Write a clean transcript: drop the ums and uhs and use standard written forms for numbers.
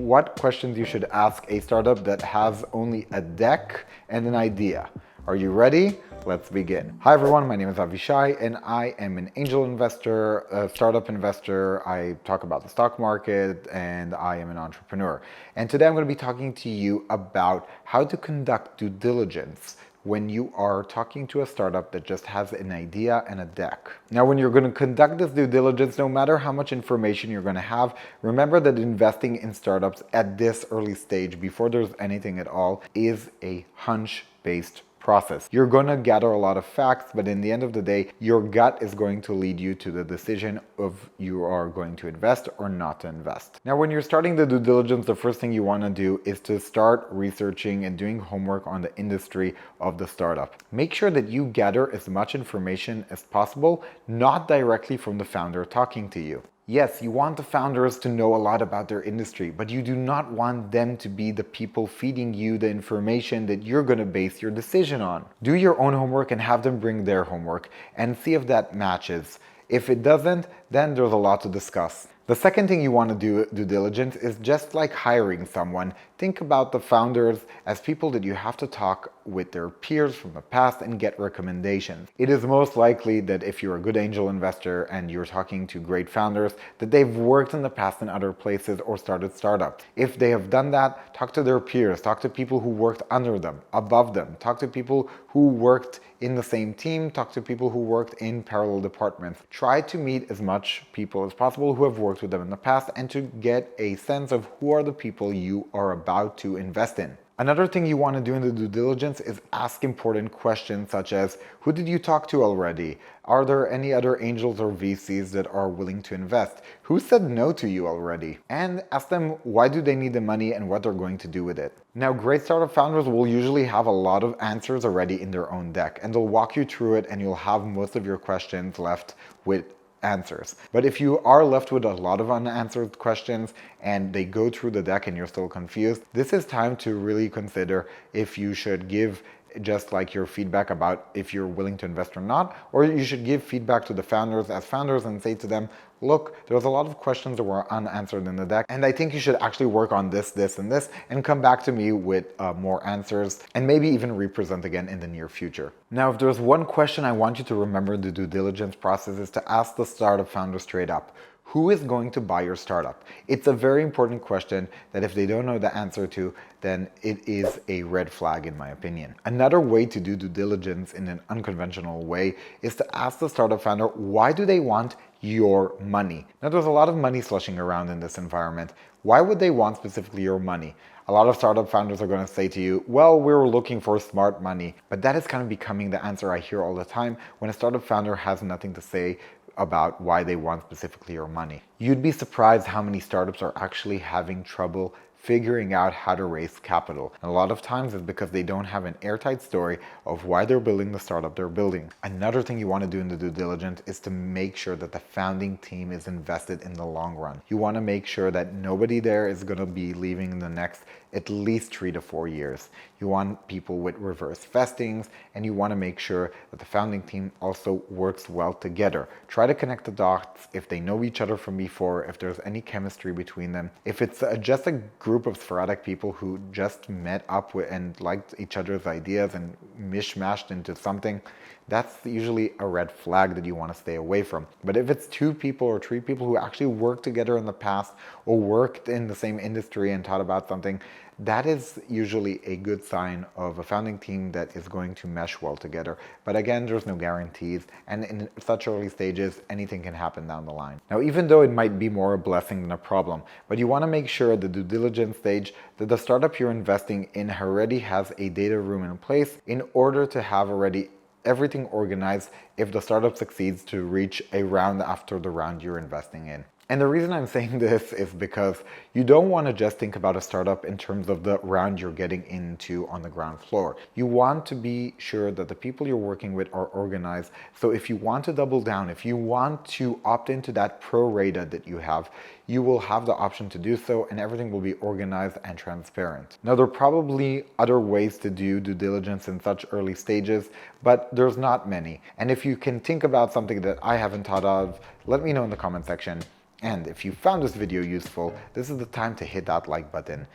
what questions you should ask a startup that has only a deck and an idea. Are you ready? Let's begin. Hi everyone, my name is Avishai and I am an angel investor, a startup investor. I talk about the stock market and I am an entrepreneur. And today I'm going to be talking to you about how to conduct due diligence when you are talking to a startup that just has an idea and a deck. Now, when you're going to conduct this due diligence, no matter how much information you're going to have, remember that investing in startups at this early stage, before there's anything at all, is a hunch-based process. You're going to gather a lot of facts, but in the end of the day, your gut is going to lead you to the decision of you are going to invest or not to invest. Now, when you're starting the due diligence, the first thing you want to do is to start researching and doing homework on the industry of the startup. Make sure that you gather as much information as possible, not directly from the founder talking to you. Yes, you want the founders to know a lot about their industry, but you do not want them to be the people feeding you the information that you're going to base your decision on. Do your own homework and have them bring their homework and see if that matches. If it doesn't, then there's a lot to discuss. The second thing you want to do due diligence is just like hiring someone. Think about the founders as people that you have to talk with their peers from the past and get recommendations. It is most likely that if you're a good angel investor and you're talking to great founders, that they've worked in the past in other places or started startups. If they have done that, talk to their peers, talk to people who worked under them, above them, talk to people who worked in the same team, talk to people who worked in parallel departments. Try to meet as much people as possible who have worked with them in the past and to get a sense of who are the people you are about to invest in. Another thing you want to do in the due diligence is ask important questions such as, who did you talk to already? Are there any other angels or VCs that are willing to invest? Who said no to you already? And ask them why do they need the money and what they're going to do with it. Now, great startup founders will usually have a lot of answers already in their own deck, and they'll walk you through it and you'll have most of your questions left with answers. But if you are left with a lot of unanswered questions and they go through the deck and you're still confused, this is time to really consider if you should give just like your feedback about if you're willing to invest or not, or you should give feedback to the founders as founders and say to them, look, there's a lot of questions that were unanswered in the deck, and I think you should actually work on this, this, and this, and come back to me with more answers, and maybe even represent again in the near future. Now, if there's one question I want you to remember in the due diligence process is to ask the startup founder straight up. Who is going to buy your startup? It's a very important question that if they don't know the answer to, then it is a red flag in my opinion. Another way to do due diligence in an unconventional way is to ask the startup founder, why do they want your money? Now, there's a lot of money slushing around in this environment. Why would they want specifically your money? A lot of startup founders are going to say to you, well, we're looking for smart money. But that is kind of becoming the answer I hear all the time when a startup founder has nothing to say about why they want specifically your money. You'd be surprised how many startups are actually having trouble figuring out how to raise capital. And a lot of times it's because they don't have an airtight story of why they're building the startup they're building. Another thing you want to do in the due diligence is to make sure that the founding team is invested in the long run. You want to make sure that nobody there is going to be leaving in the next at least 3 to 4 years. You want people with reverse vestings, and you want to make sure that the founding team also works well together. Try to connect the dots if they know each other from before, if there's any chemistry between them. If it's just a group of sporadic people who just met up with and liked each other's ideas and mishmashed into something, that's usually a red flag that you want to stay away from. But if it's 2 people or 3 people who actually worked together in the past or worked in the same industry and taught about something, that is usually a good sign of a founding team that is going to mesh well together. But again, there's no guarantees, and in such early stages, anything can happen down the line. Now, even though it might be more a blessing than a problem, but you want to make sure at the due diligence stage that the startup you're investing in already has a data room in place in order to have already everything organized if the startup succeeds to reach a round after the round you're investing in. And the reason I'm saying this is because you don't want to just think about a startup in terms of the round you're getting into on the ground floor. You want to be sure that the people you're working with are organized. So if you want to double down, if you want to opt into that pro rata that you have, you will have the option to do so, and everything will be organized and transparent. Now, there are probably other ways to do due diligence in such early stages, but there's not many. And if you can think about something that I haven't thought of, let me know in the comment section. And if you found this video useful, this is the time to hit that like button.